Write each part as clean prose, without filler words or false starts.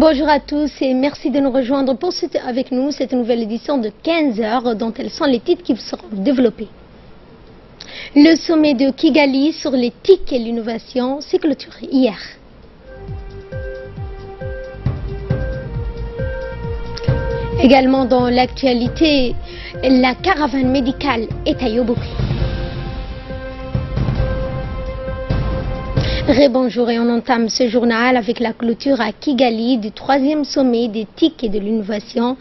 Bonjour à tous et merci de nous rejoindre pour avec nous cette nouvelle édition de 15 heures dont elles sont les titres qui seront développés. Le sommet de Kigali sur les TIC et l'innovation s'est clôturé hier. Également dans l'actualité, la caravane médicale est à Yobouki. Rebonjour et on entame ce journal avec la clôture à Kigali du 3e sommet des TIC et de l'innovation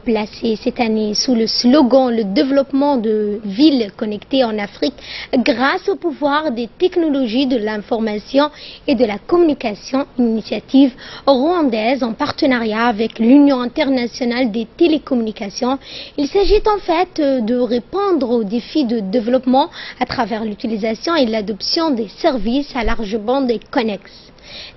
placé cette année sous le slogan « Le développement de villes connectées en Afrique grâce au pouvoir des technologies de l'information et de la communication », une initiative rwandaise en partenariat avec l'Union internationale des télécommunications. Il s'agit en fait de répondre aux défis de développement à travers l'utilisation et l'adoption des services à large bande et connexes.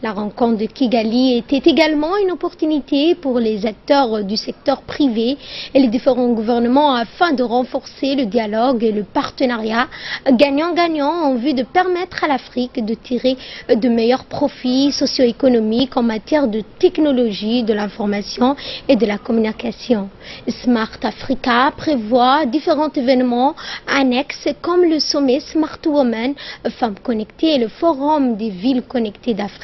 La rencontre de Kigali était également une opportunité pour les acteurs du secteur privé et les différents gouvernements afin de renforcer le dialogue et le partenariat gagnant-gagnant en vue de permettre à l'Afrique de tirer de meilleurs profits socio-économiques en matière de technologie, de l'information et de la communication. Smart Africa prévoit différents événements annexes comme le sommet Smart Women, Femmes connectées et le forum des villes connectées d'Afrique,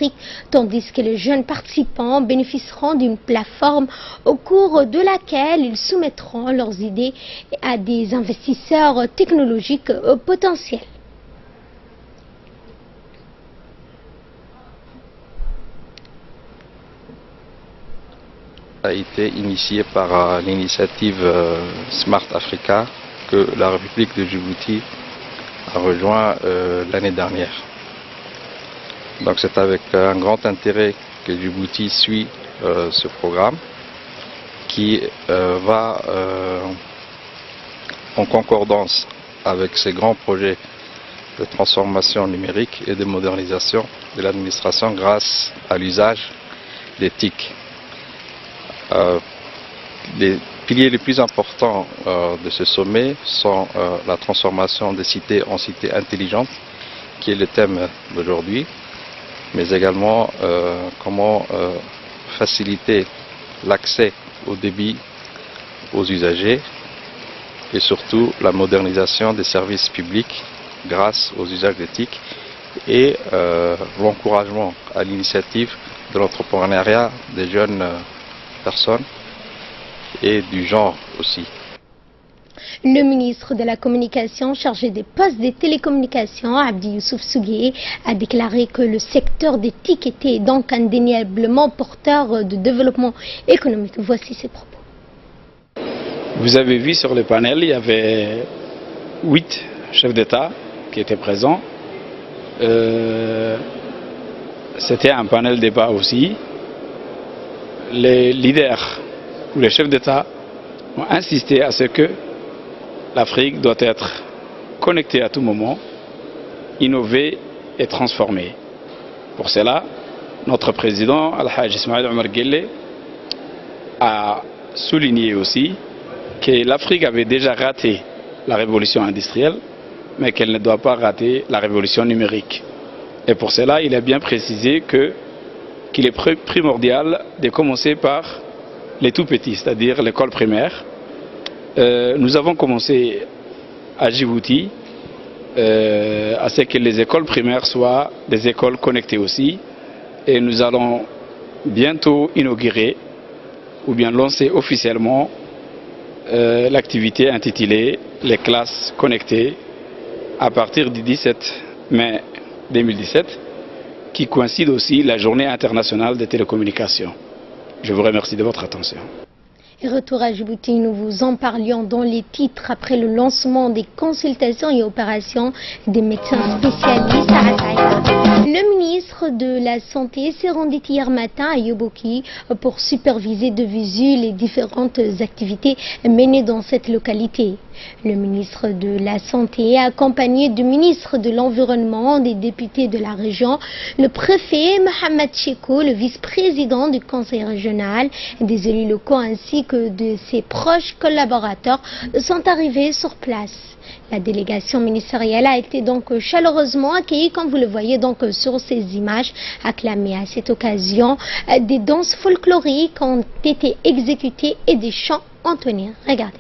tandis que les jeunes participants bénéficieront d'une plateforme au cours de laquelle ils soumettront leurs idées à des investisseurs technologiques potentiels. A été initié par l'initiative Smart Africa que la République de Djibouti a rejoint l'année dernière. Donc c'est avec un grand intérêt que Djibouti suit ce programme qui va en concordance avec ces grands projets de transformation numérique et de modernisation de l'administration grâce à l'usage des TIC. Les piliers les plus importants de ce sommet sont la transformation des cités en cités intelligentes, qui est le thème d'aujourd'hui, mais également comment faciliter l'accès au débit aux usagers et surtout la modernisation des services publics grâce aux usages des TIC et l'encouragement à l'initiative de l'entrepreneuriat des jeunes personnes et du genre aussi. Le ministre de la Communication chargé des postes des télécommunications, Abdi Youssouf Sougué, a déclaré que le secteur des TIC était donc indéniablement porteur de développement économique. Voici ses propos. Vous avez vu sur le panel, il y avait 8 chefs d'État qui étaient présents. C'était un panel débat aussi. Les leaders ou les chefs d'État ont insisté à ce que l'Afrique doit être connectée à tout moment, innovée et transformée. Pour cela, notre président, Al-Hajj Ismaël Omar Guelleh, a souligné aussi que l'Afrique avait déjà raté la révolution industrielle, mais qu'elle ne doit pas rater la révolution numérique. Et pour cela, il a bien précisé qu'il est primordial de commencer par les tout petits, c'est-à-dire l'école primaire. Nous avons commencé à Djibouti à ce que les écoles primaires soient des écoles connectées aussi, et nous allons bientôt inaugurer ou bien lancer officiellement l'activité intitulée les classes connectées à partir du 17 mai 2017, qui coïncide aussi la journée internationale des télécommunications. Je vous remercie de votre attention. Et retour à Djibouti, nous vous en parlions dans les titres après le lancement des consultations et opérations des médecins spécialistes à Ataïa. Le ministre de la Santé s'est rendu hier matin à Yobouki pour superviser de visu les différentes activités menées dans cette localité. Le ministre de la Santé, accompagné du ministre de l'Environnement, des députés de la région, le préfet Mohamed Cheko, le vice-président du conseil régional, des élus locaux ainsi que de ses proches collaborateurs sont arrivés sur place. La délégation ministérielle a été donc chaleureusement accueillie, comme vous le voyez donc sur ces images, acclamées à cette occasion. Des danses folkloriques ont été exécutées et des chants entonnés. Regardez.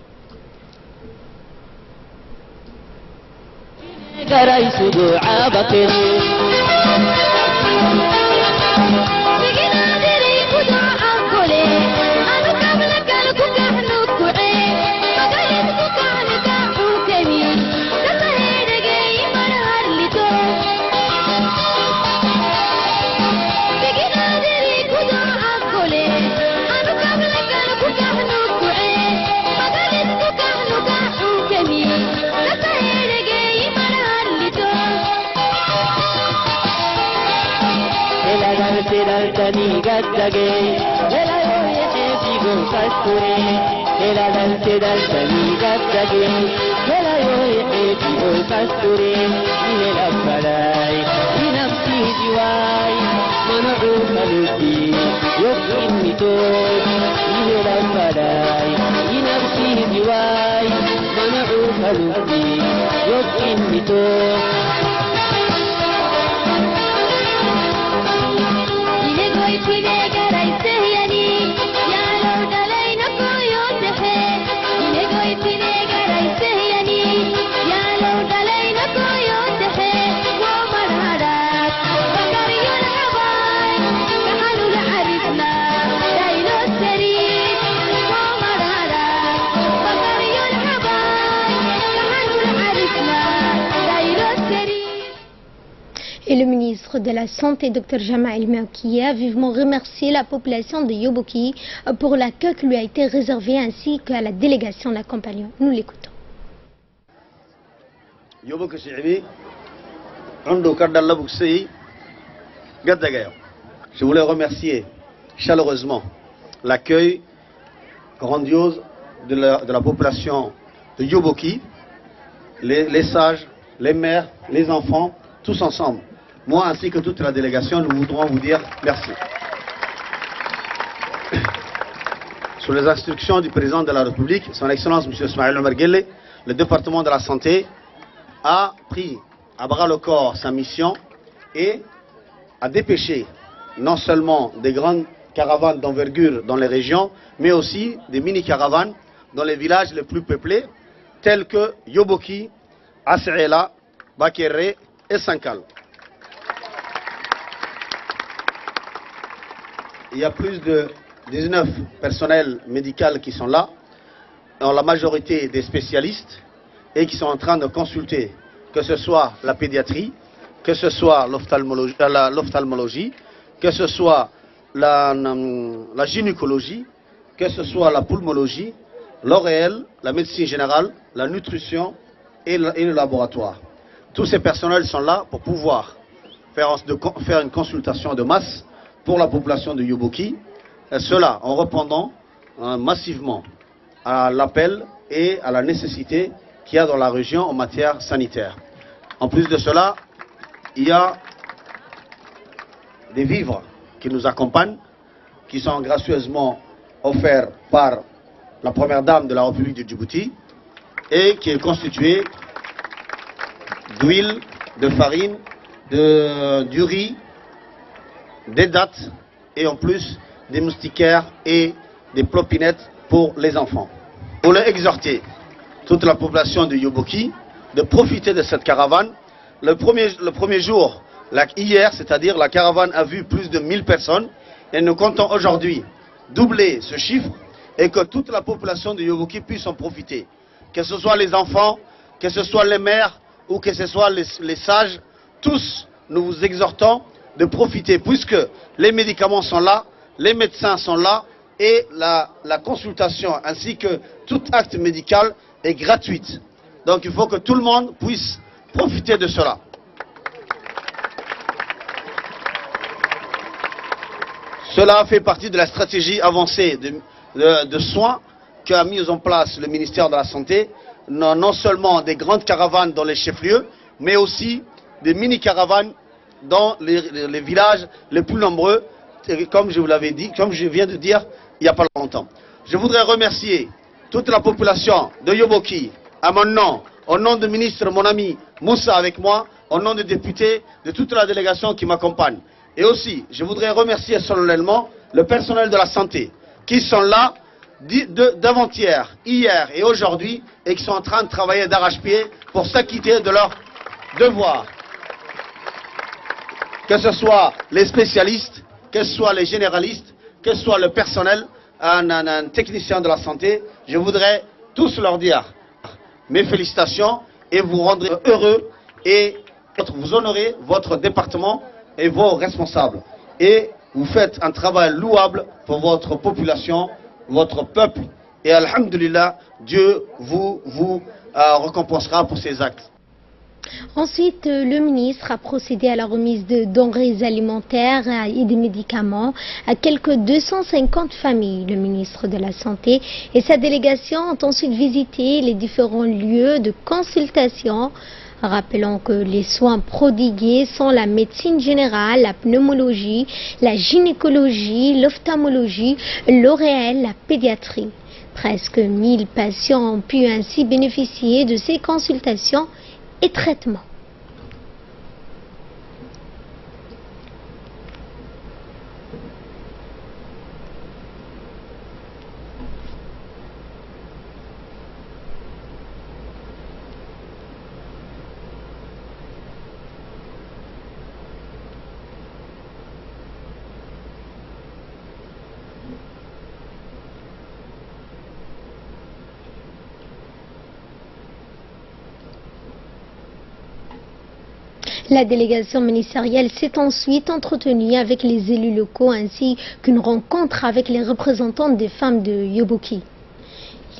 Et le ministre de la Santé, Dr Jamaïl Maouki, a vivement remercié la population de Yoboki pour l'accueil qui lui a été réservé ainsi qu'à la délégation l'accompagnant. Nous l'écoutons. Je voulais remercier chaleureusement l'accueil grandiose de la population de Yoboki, les sages, les mères, les enfants, tous ensemble. Moi ainsi que toute la délégation, nous voudrons vous dire merci. Sous les instructions du président de la République, son Excellence M. Ismaël Omar Guelleh, le département de la santé a pris à bras le corps sa mission et a dépêché non seulement des grandes caravanes d'envergure dans les régions, mais aussi des mini-caravanes dans les villages les plus peuplés, tels que Yoboki, Asseela, Bakéré et Sankal. Il y a plus de 19 personnels médicaux qui sont là, dans la majorité des spécialistes, et qui sont en train de consulter, que ce soit la pédiatrie, que ce soit l'ophtalmologie, que ce soit la gynécologie, que ce soit la pulmonologie, l'ORL, la médecine générale, la nutrition et le laboratoire. Tous ces personnels sont là pour pouvoir faire une consultation de masse pour la population de Yoboki, cela en répondant massivement à l'appel et à la nécessité qu'il y a dans la région en matière sanitaire. En plus de cela, il y a des vivres qui nous accompagnent, qui sont gracieusement offerts par la première dame de la République de Djibouti et qui est constitué d'huile, de farine, du riz, des dattes et en plus des moustiquaires et des plopinettes pour les enfants. Pour leur exhorter toute la population de Yoboki de profiter de cette caravane. Le premier jour, hier, c'est-à-dire la caravane a vu plus de 1000 personnes et nous comptons aujourd'hui doubler ce chiffre et que toute la population de Yoboki puisse en profiter. Que ce soit les enfants, que ce soit les mères ou que ce soit les sages, tous nous vous exhortons de profiter puisque les médicaments sont là, les médecins sont là et la consultation ainsi que tout acte médical est gratuite. Donc il faut que tout le monde puisse profiter de cela. Cela fait partie de la stratégie avancée de soins qu'a mis en place le ministère de la Santé non seulement des grandes caravanes dans les chefs-lieux, mais aussi des mini-caravanes dans les villages les plus nombreux, comme je vous l'avais dit, comme je viens de dire il n'y a pas longtemps. Je voudrais remercier toute la population de Yoboki, à mon nom, au nom du ministre, mon ami Moussa avec moi, au nom des députés, de toute la délégation qui m'accompagne. Et aussi, je voudrais remercier solennellement le personnel de la santé, qui sont là d'avant-hier, hier et aujourd'hui, et qui sont en train de travailler d'arrache-pied pour s'acquitter de leurs devoirs. Que ce soit les spécialistes, que ce soit les généralistes, que ce soit le personnel, un technicien de la santé, je voudrais tous leur dire mes félicitations et vous rendrez heureux et vous honorez votre département et vos responsables. Et vous faites un travail louable pour votre population, votre peuple. Et alhamdulillah, Dieu vous récompensera pour ces actes. Ensuite, le ministre a procédé à la remise de denrées alimentaires et des médicaments à quelques 250 familles. Le ministre de la Santé et sa délégation ont ensuite visité les différents lieux de consultation, rappelant que les soins prodigués sont la médecine générale, la pneumologie, la gynécologie, l'ophtalmologie, l'ORL, la pédiatrie. Presque 1000 patients ont pu ainsi bénéficier de ces consultations et traitements. La délégation ministérielle s'est ensuite entretenue avec les élus locaux ainsi qu'une rencontre avec les représentants des femmes de Yoboki.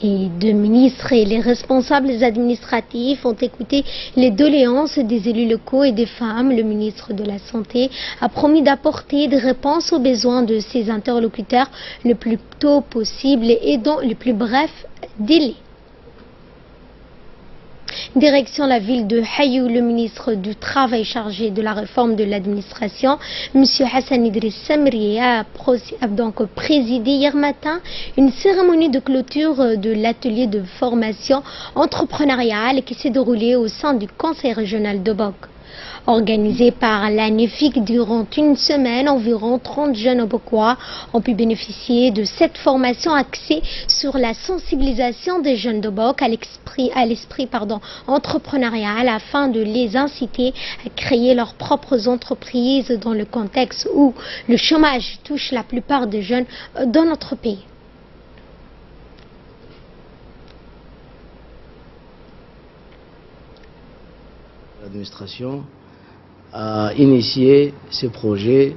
Les deux ministres et les responsables administratifs ont écouté les doléances des élus locaux et des femmes. Le ministre de la Santé a promis d'apporter des réponses aux besoins de ses interlocuteurs le plus tôt possible et dans le plus bref délai. Direction la ville de Hayou, le ministre du Travail chargé de la réforme de l'administration, M. Hassan Idriss Samri, a donc présidé hier matin une cérémonie de clôture de l'atelier de formation entrepreneuriale qui s'est déroulée au sein du conseil régional de Bok. Organisé par l'ANEFIC durant une semaine, environ 30 jeunes Bokois ont pu bénéficier de cette formation axée sur la sensibilisation des jeunes de Bok à l'esprit entrepreneurial afin de les inciter à créer leurs propres entreprises dans le contexte où le chômage touche la plupart des jeunes dans notre pays. L'administration a initié ce projet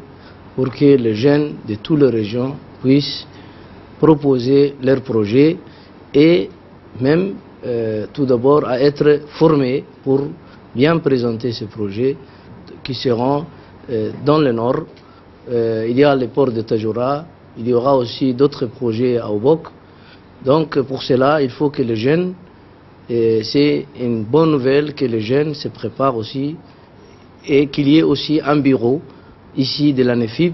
pour que les jeunes de toutes les régions puissent proposer leurs projets et même tout d'abord à être formés pour bien présenter ces projets qui seront dans le nord. Il y a le port de Tajoura, il y aura aussi d'autres projets à Obok. Donc pour cela, il faut que les jeunes, c'est une bonne nouvelle que les jeunes se préparent aussi et qu'il y ait aussi un bureau ici de l'ANEFIP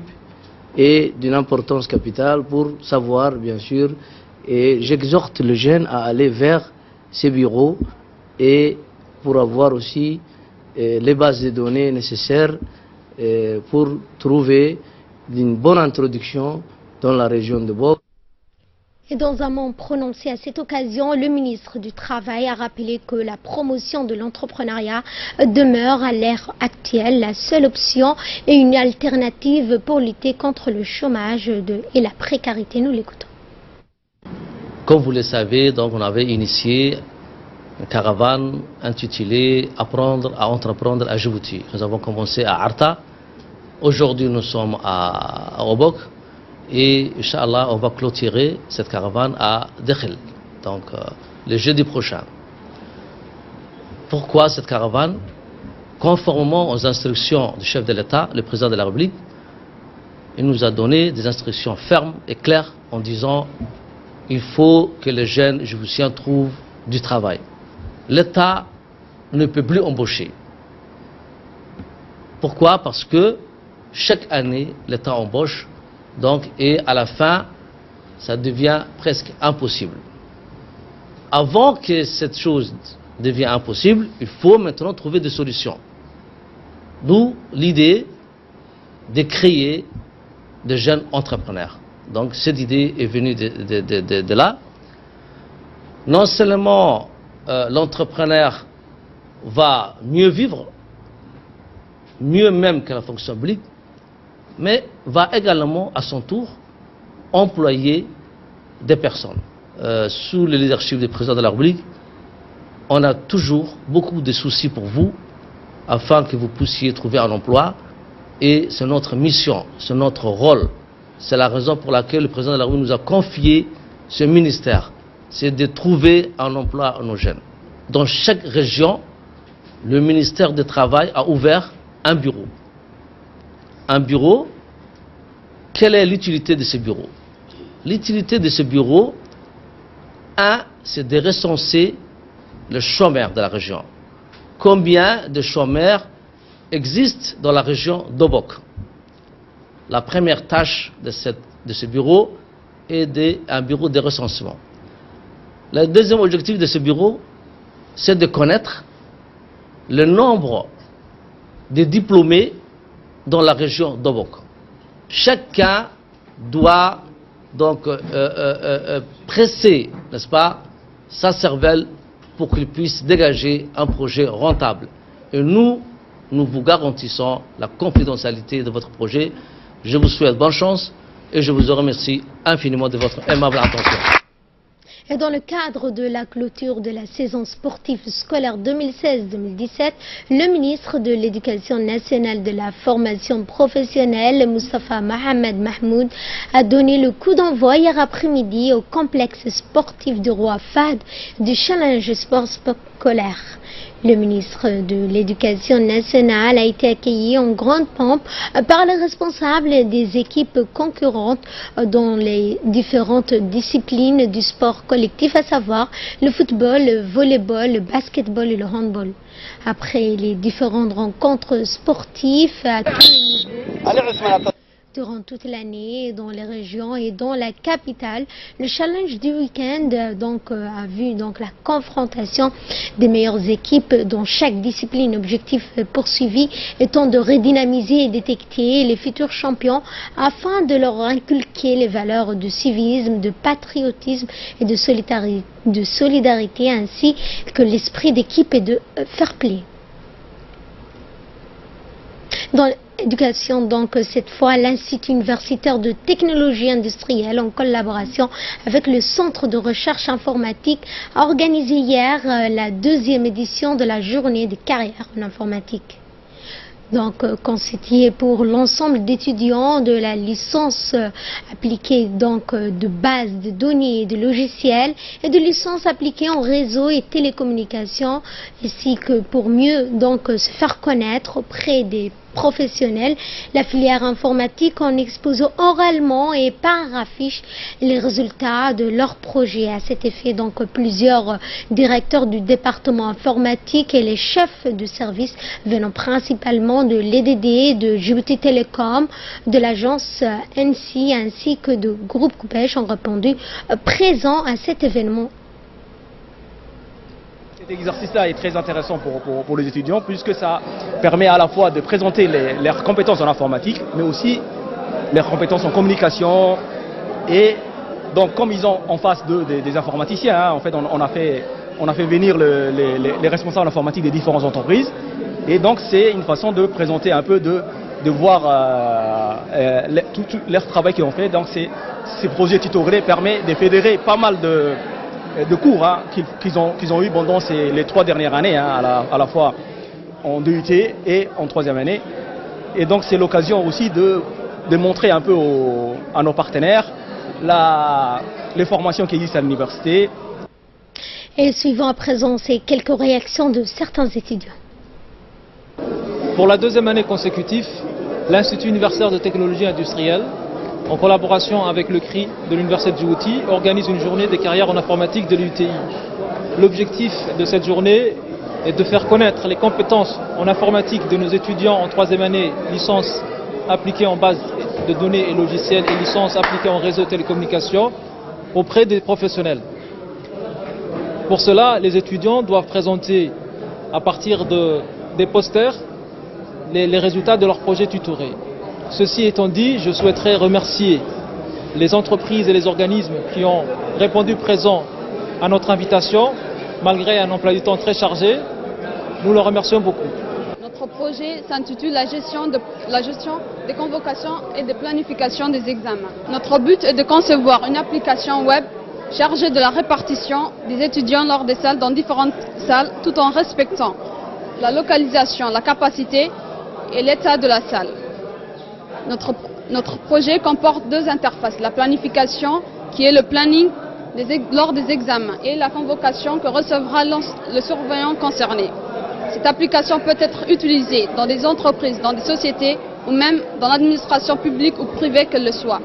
et d'une importance capitale pour savoir bien sûr, et j'exhorte les jeunes à aller vers ces bureaux et pour avoir aussi les bases de données nécessaires pour trouver une bonne introduction dans la région de Bok. Et dans un mot prononcé à cette occasion, le ministre du Travail a rappelé que la promotion de l'entrepreneuriat demeure à l'ère actuelle la seule option et une alternative pour lutter contre le chômage et la précarité. Nous l'écoutons. Comme vous le savez, donc on avait initié une caravane intitulée « Apprendre à entreprendre à Djibouti ». Nous avons commencé à Arta. Aujourd'hui, nous sommes à Obok. Et Inch'Allah, on va clôturer cette caravane à Dekhel, donc le jeudi prochain. Pourquoi cette caravane? Conformément aux instructions du chef de l'État, le président de la République, il nous a donné des instructions fermes et claires en disant il faut que les jeunes djiboutiens trouvent du travail. l'État ne peut plus embaucher. Pourquoi? Parce que chaque année, l'État embauche, donc, et à la fin, ça devient presque impossible. Avant que cette chose devienne impossible, il faut maintenant trouver des solutions. D'où l'idée de créer des jeunes entrepreneurs. Donc cette idée est venue de là. Non seulement l'entrepreneur va mieux vivre, mieux même que la fonction publique, mais va également à son tour employer des personnes. Sous le leadership du président de la République, on a toujours beaucoup de soucis pour vous afin que vous puissiez trouver un emploi, et c'est notre mission, c'est notre rôle. C'est la raison pour laquelle le président de la République nous a confié ce ministère, c'est de trouver un emploi à nos jeunes. Dans chaque région, le ministère du Travail a ouvert un bureau. Un bureau, quelle est l'utilité de ce bureau? L'utilité de ce bureau, c'est de recenser les chômeurs de la région. Combien de chômeurs existent dans la région d'Obok? La première tâche de ce bureau est un bureau de recensement. Le deuxième objectif de ce bureau, c'est de connaître le nombre de diplômés dans la région d'Obok. Chacun doit donc presser, n'est-ce pas, sa cervelle pour qu'il puisse dégager un projet rentable. Et nous vous garantissons la confidentialité de votre projet. Je vous souhaite bonne chance et je vous remercie infiniment de votre aimable attention. Et dans le cadre de la clôture de la saison sportive scolaire 2016-2017, le ministre de l'Éducation nationale de la formation professionnelle, Moustapha Mohamed Mahmoud, a donné le coup d'envoi hier après-midi au complexe sportif du Roi Fahd du Challenge Sport scolaire. Le ministre de l'Éducation nationale a été accueilli en grande pompe par les responsables des équipes concurrentes dans les différentes disciplines du sport collectif, à savoir le football, le volleyball, le basketball et le handball. Après les différentes rencontres sportives à tous les niveaux, durant toute l'année dans les régions et dans la capitale, le challenge du week-end a vu la confrontation des meilleures équipes dans chaque discipline. Objectif poursuivi étant de redynamiser et détecter les futurs champions afin de leur inculquer les valeurs de civisme, de patriotisme et de solidarité ainsi que l'esprit d'équipe et de fair play. Dans l'éducation, cette fois, l'Institut universitaire de technologie industrielle, en collaboration avec le Centre de recherche informatique, a organisé hier la deuxième édition de la journée des carrières en informatique. Constituée pour l'ensemble d'étudiants de la licence appliquée de base de données et de logiciels et de licence appliquée en réseau et télécommunications, ainsi que pour mieux se faire connaître auprès des professionnels, la filière informatique, en exposant oralement et par affiche les résultats de leurs projets. À cet effet, plusieurs directeurs du département informatique et les chefs de service venant principalement de l'EDD, de Djibouti Télécom, de l'agence NC ainsi que de Groupe Coupèche ont répondu présents à cet événement. Cet exercice-là est très intéressant pour les étudiants puisque ça permet à la fois de présenter leurs compétences en informatique, mais aussi leurs compétences en communication. Et donc, comme ils ont en face d'eux des informaticiens, en fait, on a fait venir les responsables informatiques des différentes entreprises. Et donc, c'est une façon de présenter un peu, de voir tout leur travail qu'ils ont fait. Donc, ces projets tutoriels permettent de fédérer pas mal de cours qu'ils ont eu pendant les 3 dernières années, à la fois en DUT et en 3e année. Et donc c'est l'occasion aussi de montrer un peu à nos partenaires les formations qui existent à l'université. Et suivant à présent ces quelques réactions de certains étudiants. Pour la 2e année consécutive, l'Institut universitaire de technologie industrielle, en collaboration avec le CRI de l'Université de Djibouti, organise une journée des carrières en informatique de l'UTI. l'objectif de cette journée est de faire connaître les compétences en informatique de nos étudiants en troisième année, licence appliquée en base de données et logiciels et licence appliquée en réseau télécommunications auprès des professionnels. Pour cela, les étudiants doivent présenter à partir des posters les résultats de leur projet tutoré. Ceci étant dit, je souhaiterais remercier les entreprises et les organismes qui ont répondu présent à notre invitation, malgré un emploi du temps très chargé. Nous le remercions beaucoup. Notre projet s'intitule la gestion des convocations et de planification des examens. Notre but est de concevoir une application web chargée de la répartition des étudiants lors des salles dans différentes salles, tout en respectant la localisation, la capacité et l'état de la salle. Notre projet comporte deux interfaces, la planification qui est le planning lors des examens et la convocation que recevra le surveillant concerné. Cette application peut être utilisée dans des entreprises, dans des sociétés ou même dans l'administration publique ou privée qu'elle le soit.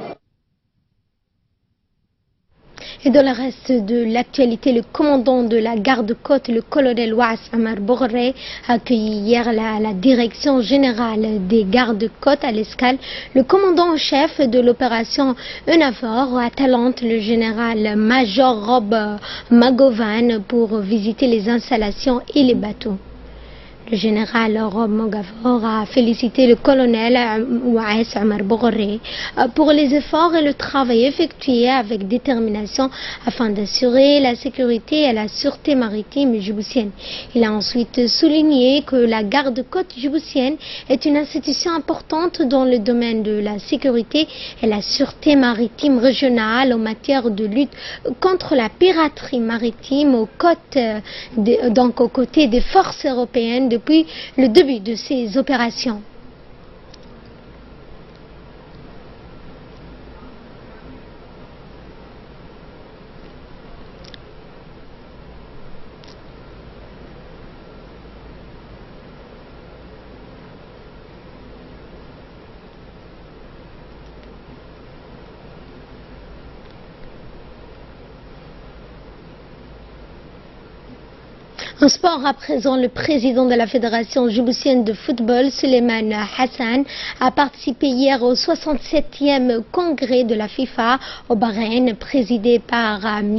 Et dans le reste de l'actualité, le commandant de la garde-côte, le colonel Waas Amar Bourré, a accueilli hier la direction générale des gardes-côtes à l'Escale. Le commandant en chef de l'opération EUNAVFOR, Atalante, le général-major Rob Magovan, pour visiter les installations et les bateaux. Le général Rob Magovan a félicité le colonel Waas Amar Bourré pour les efforts et le travail effectué avec détermination afin d'assurer la sécurité et la sûreté maritime djiboutienne. Il a ensuite souligné que la garde-côte djiboutienne est une institution importante dans le domaine de la sécurité et la sûreté maritime régionale en matière de lutte contre la piraterie maritime aux côtés des forces européennes depuis le début de ces opérations. En sport, à présent, le président de la Fédération djiboutienne de football, Suleiman Hassan, a participé hier au 67e congrès de la FIFA au Bahreïn, présidé par M.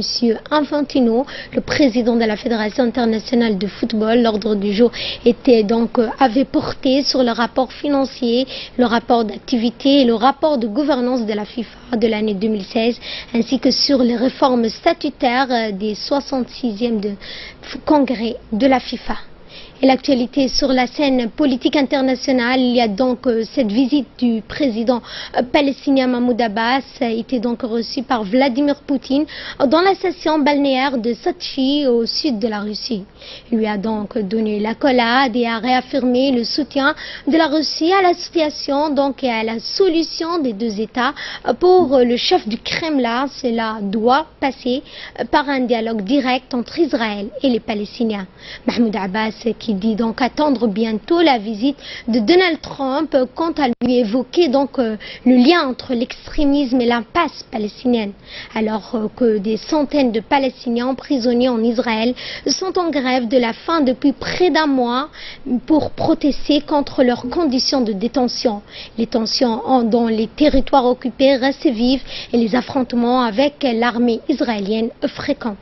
Infantino, le président de la Fédération internationale de football. L'ordre du jour avait porté sur le rapport financier, le rapport d'activité et le rapport de gouvernance de la FIFA de l'année 2016, ainsi que sur les réformes statutaires des 66e congrès de la FIFA. Et l'actualité sur la scène politique internationale, il y a donc cette visite du président palestinien Mahmoud Abbas a été donc reçue par Vladimir Poutine dans la station balnéaire de Sochi au sud de la Russie. Il lui a donc donné l'accolade et a réaffirmé le soutien de la Russie à la situation et à la solution des deux États. Pour le chef du Kremlin, cela doit passer par un dialogue direct entre Israël et les Palestiniens. Mahmoud Abbas qui dit donc attendre bientôt la visite de Donald Trump, quant à lui évoquer le lien entre l'extrémisme et l'impasse palestinienne, alors que des centaines de Palestiniens prisonniers en Israël sont en grève de la faim depuis près d'un mois pour protester contre leurs conditions de détention. Les tensions dans les territoires occupés restent vives et les affrontements avec l'armée israélienne fréquents.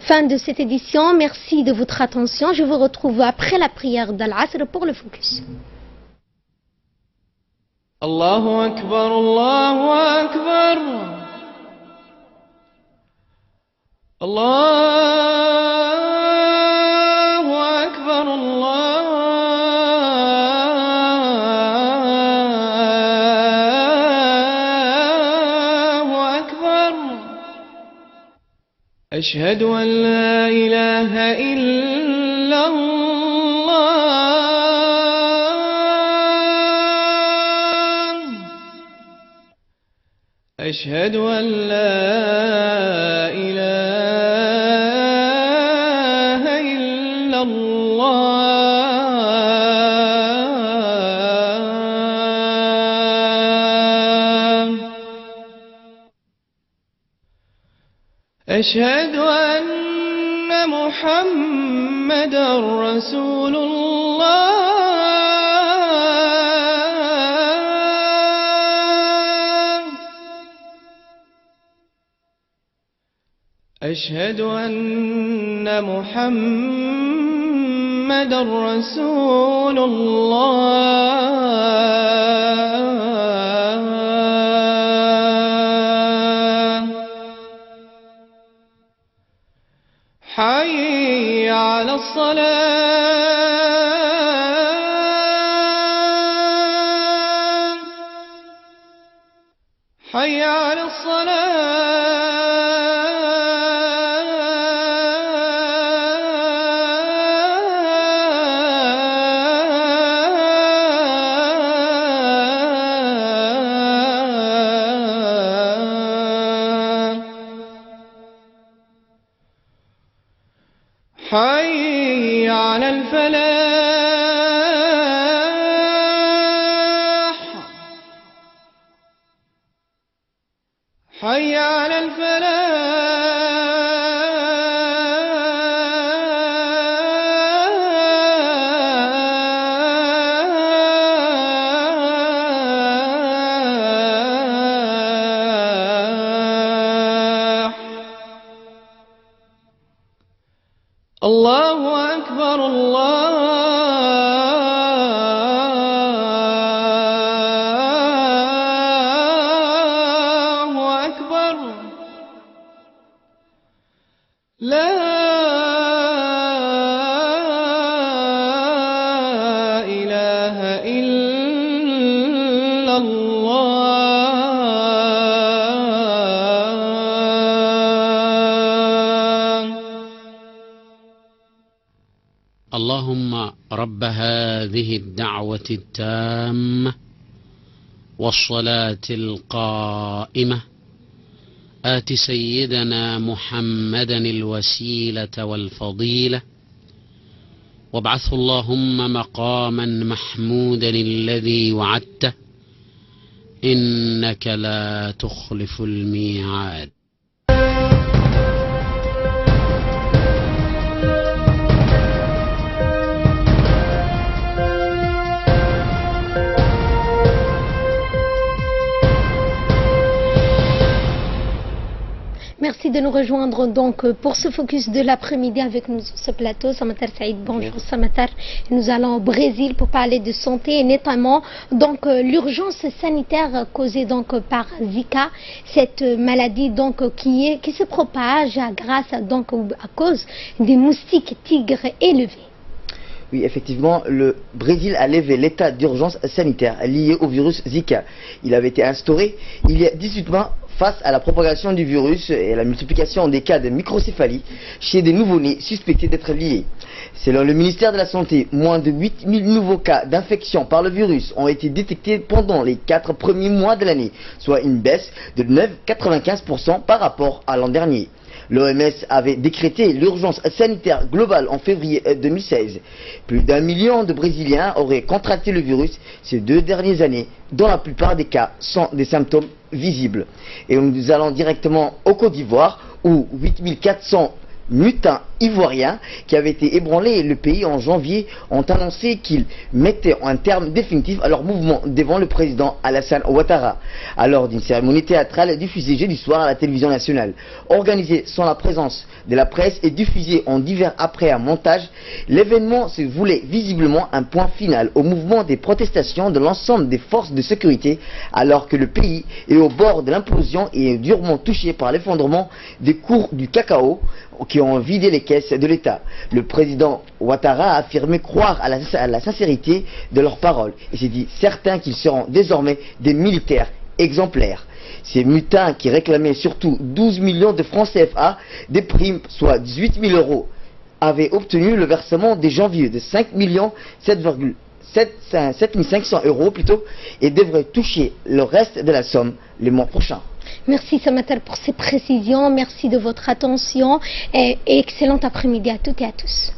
Fin de cette édition, merci de votre attention. Je vous retrouve après la prière d'Al-Asr pour le focus. Allahu Akbar, Allahu Akbar. Allahu Akbar, Allahu Akbar. أشهد أن لا إله إلا الله. أشهد أن لا إله إلا الله. أشهد أن محمدا رسول الله أشهد أن محمدا رسول الله حي على الصلاة حي على حي على الفلاح حي على الفلاح الله أكبر الله أكبر لا إله إلا الله اللهم رب هذه الدعوة التامة والصلاة القائمة آت سيدنا محمدا الوسيلة والفضيلة وابعثه اللهم مقاما محمودا الذي وعدته إنك لا تخلف الميعاد. Merci de nous rejoindre donc pour ce focus de l'après-midi avec nous sur ce plateau. Samatar Saïd, bonjour Samatar. Nous allons au Brésil pour parler de santé et notamment donc l'urgence sanitaire causée donc par Zika, cette maladie donc qui se propage grâce donc à cause des moustiques tigres élevés. Oui, effectivement, le Brésil a levé l'état d'urgence sanitaire lié au virus Zika. Il avait été instauré il y a 18 mois face à la propagation du virus et à la multiplication des cas de microcéphalie chez des nouveau-nés suspectés d'être liés. Selon le ministère de la Santé, moins de 8000 nouveaux cas d'infection par le virus ont été détectés pendant les 4 premiers mois de l'année, soit une baisse de 9,95% par rapport à l'an dernier. L'OMS avait décrété l'urgence sanitaire globale en février 2016. Plus d'1 million de Brésiliens auraient contracté le virus ces 2 dernières années, dans la plupart des cas sans des symptômes visibles. Et nous allons directement au Côte d'Ivoire, où 8400 mutins ivoiriens qui avaient été ébranlés le pays en janvier ont annoncé qu'ils mettaient un terme définitif à leur mouvement devant le président Alassane Ouattara, à lors d'une cérémonie théâtrale diffusée jeudi soir à la télévision nationale. Organisée sans la présence de la presse et diffusée en divers après un montage, l'événement se voulait visiblement un point final au mouvement des protestations de l'ensemble des forces de sécurité, alors que le pays est au bord de l'implosion et est durement touché par l'effondrement des cours du cacao qui ont vidé les caisses de l'État. Le président Ouattara a affirmé croire à la sincérité de leurs paroles et s'est dit certain qu'ils seront désormais des militaires exemplaires. Ces mutins qui réclamaient surtout 12 millions de francs CFA, des primes, soit 18 000 euros, avaient obtenu le versement dès janvier de 5 500 euros plutôt, et devraient toucher le reste de la somme le mois prochain. Merci Samatar pour ces précisions, merci de votre attention et excellent après-midi à toutes et à tous.